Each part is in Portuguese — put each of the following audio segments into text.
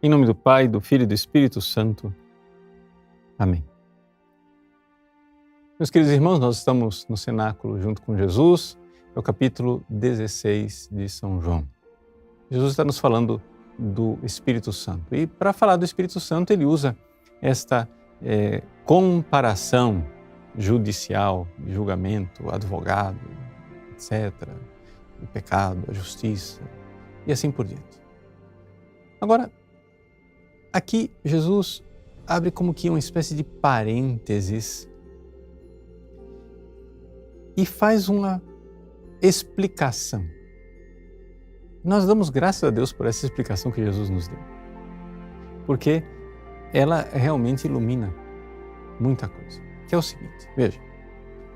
Em nome do Pai, do Filho e do Espírito Santo. Amém. Meus queridos irmãos, nós estamos no cenáculo junto com Jesus, é o capítulo 16 de São João. Jesus está nos falando do Espírito Santo. E para falar do Espírito Santo, ele usa esta comparação judicial, julgamento, advogado, etc., o pecado, a justiça e assim por diante. Agora, aqui Jesus abre como que uma espécie de parênteses e faz uma explicação. Nós damos graças a Deus por essa explicação que Jesus nos deu, porque ela realmente ilumina muita coisa. Que é o seguinte, veja,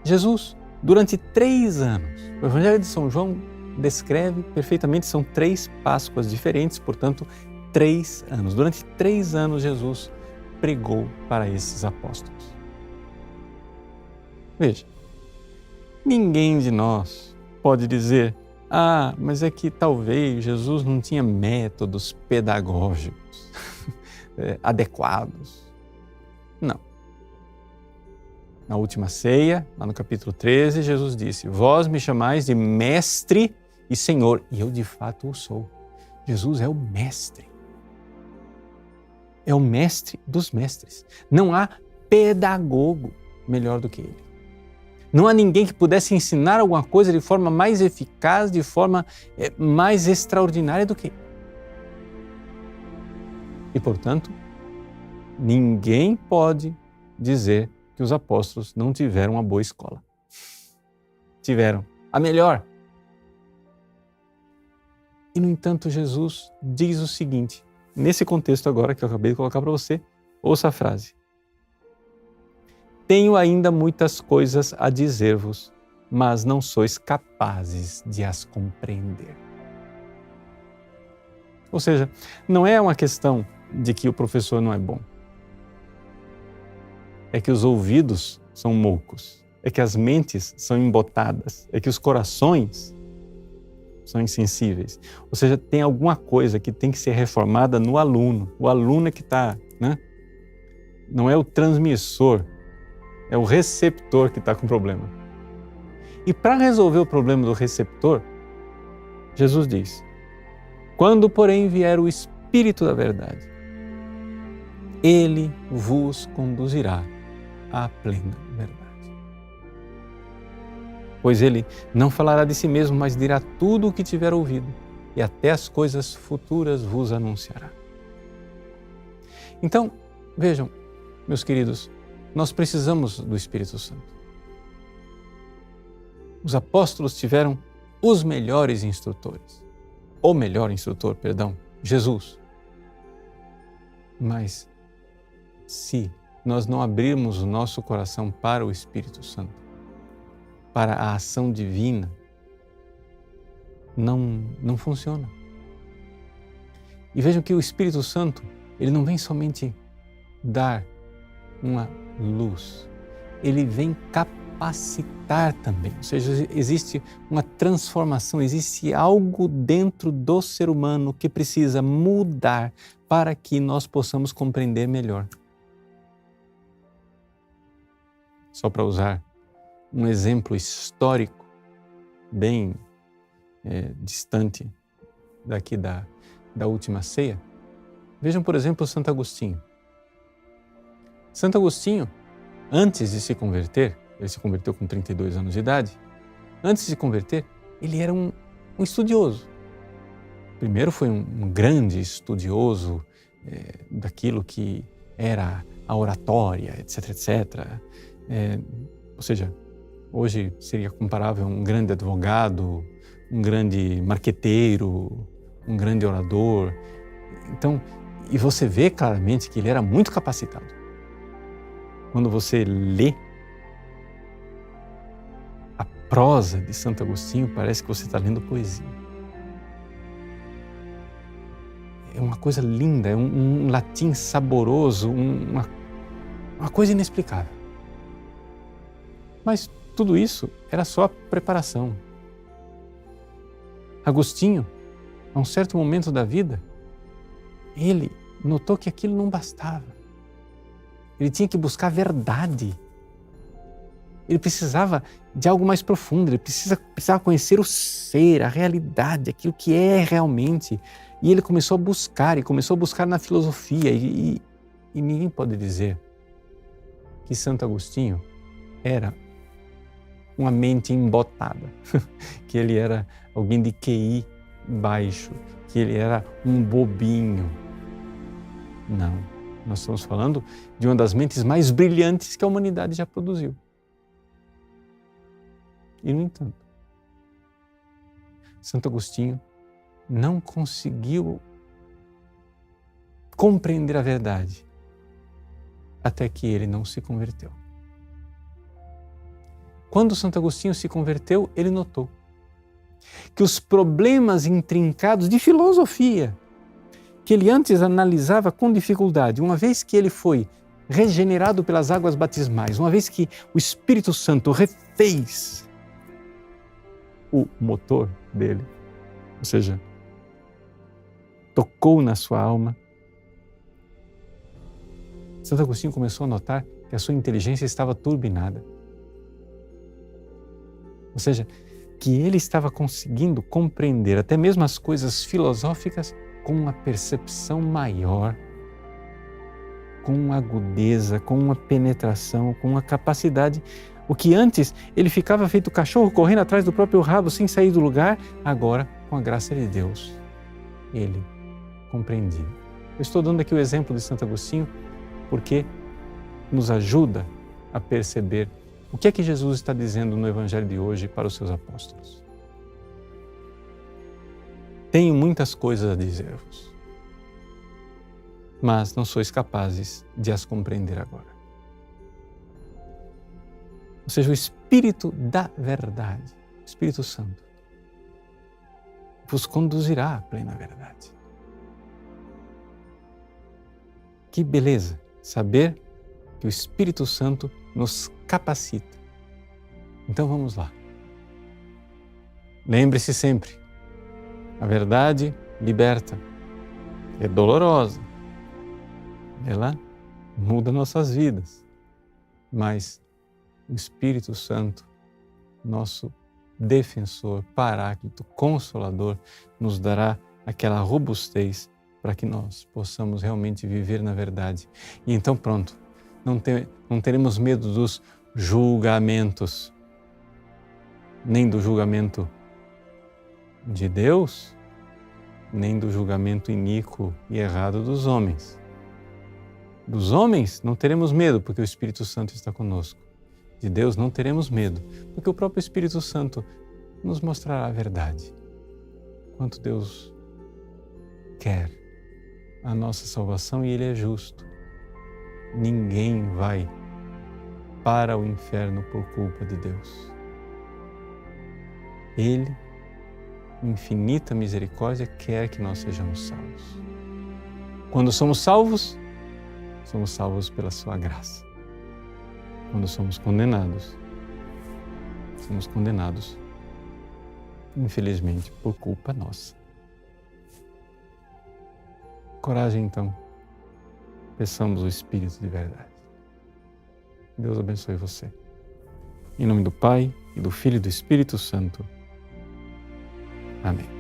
Jesus, durante 3 anos, o Evangelho de São João descreve perfeitamente, são 3 Páscoas diferentes, portanto, 3 anos. Durante 3 anos, Jesus pregou para esses apóstolos. Veja, ninguém de nós pode dizer, mas é que talvez Jesus não tinha métodos pedagógicos adequados. Não. Na última ceia, lá no capítulo 13, Jesus disse, vós me chamais de mestre e Senhor, e eu de fato o sou. Jesus é o mestre. É o mestre dos mestres. Não há pedagogo melhor do que ele. Não há ninguém que pudesse ensinar alguma coisa de forma mais eficaz, de forma mais extraordinária do que ele. E, portanto, ninguém pode dizer que os apóstolos não tiveram uma boa escola. Tiveram a melhor. E, no entanto, Jesus diz o seguinte, nesse contexto agora que eu acabei de colocar para você, ouça a frase. Tenho ainda muitas coisas a dizer-vos, mas não sois capazes de as compreender. Ou seja, não é uma questão de que o professor não é bom. É que os ouvidos são moucos, é que as mentes são embotadas, é que os corações são insensíveis. Ou seja, tem alguma coisa que tem que ser reformada no aluno. O aluno é que está, Não é o transmissor, é o receptor que está com problema. E para resolver o problema do receptor, Jesus diz, quando, porém, vier o Espírito da verdade, ele vos conduzirá à plena verdade. Pois ele não falará de si mesmo, mas dirá tudo o que tiver ouvido, e até as coisas futuras vos anunciará. Então, vejam, meus queridos, nós precisamos do Espírito Santo. Os apóstolos tiveram os melhores instrutores. O melhor instrutor, Jesus. Mas, se nós não abrirmos o nosso coração para o Espírito Santo, para a ação divina, não funciona. E vejam que o Espírito Santo, ele não vem somente dar uma luz, ele vem capacitar também. Ou seja, existe uma transformação, existe algo dentro do ser humano que precisa mudar para que nós possamos compreender melhor. Só para usar um exemplo histórico bem distante daqui da última ceia, vejam, por exemplo, Santo Agostinho. Santo Agostinho, antes de se converter, ele se converteu com 32 anos de idade, antes de se converter, ele era um estudioso. Primeiro foi um grande estudioso daquilo que era a oratória, etc, etc. Ou seja, hoje seria comparável a um grande advogado, um grande marqueteiro, um grande orador. Então, e você vê claramente que ele era muito capacitado. Quando você lê a prosa de Santo Agostinho, parece que você está lendo poesia. É uma coisa linda, é um latim saboroso, uma coisa inexplicável. Mas tudo isso era só preparação. Agostinho, a um certo momento da vida, ele notou que aquilo não bastava. Ele tinha que buscar a verdade. Ele precisava de algo mais profundo, ele precisava conhecer o ser, a realidade, aquilo que é realmente. E ele começou a buscar na filosofia. E ninguém pode dizer que Santo Agostinho era uma mente embotada, que ele era alguém de QI baixo, que ele era um bobinho. Não, nós estamos falando de uma das mentes mais brilhantes que a humanidade já produziu. E, no entanto, Santo Agostinho não conseguiu compreender a verdade até que ele não se converteu. Quando Santo Agostinho se converteu, ele notou que os problemas intrincados de filosofia, que ele antes analisava com dificuldade, uma vez que ele foi regenerado pelas águas batismais, uma vez que o Espírito Santo refez o motor dele, ou seja, tocou na sua alma, Santo Agostinho começou a notar que a sua inteligência estava turbinada. Ou seja, que ele estava conseguindo compreender até mesmo as coisas filosóficas com uma percepção maior, com uma agudeza, com uma penetração, com uma capacidade. O que antes ele ficava feito cachorro correndo atrás do próprio rabo sem sair do lugar, agora, com a graça de Deus, ele compreendia. Eu estou dando aqui o exemplo de Santo Agostinho porque nos ajuda a perceber o que é que Jesus está dizendo no Evangelho de hoje para os seus apóstolos. Tenho muitas coisas a dizer-vos, mas não sois capazes de as compreender agora. Ou seja, o Espírito da verdade, o Espírito Santo, vos conduzirá à plena verdade. Que beleza saber que o Espírito Santo nos capacita. Então vamos lá. Lembre-se sempre, a verdade liberta, é dolorosa, ela muda nossas vidas, mas o Espírito Santo, nosso defensor, paráclito, consolador, nos dará aquela robustez para que nós possamos realmente viver na verdade. E então pronto, não teremos medo dos julgamentos, nem do julgamento de Deus, nem do julgamento iníquo e errado dos homens. Dos homens não teremos medo, porque o Espírito Santo está conosco. De Deus não teremos medo, porque o próprio Espírito Santo nos mostrará a verdade. Quanto Deus quer a nossa salvação e Ele é justo. Ninguém vai para o inferno por culpa de Deus. Ele, em infinita misericórdia, quer que nós sejamos salvos. Quando somos salvos pela sua graça. Quando somos condenados, infelizmente, por culpa nossa. Coragem, então. Peçamos o Espírito de verdade. Deus abençoe você. Em nome do Pai, e do Filho e do Espírito Santo. Amém.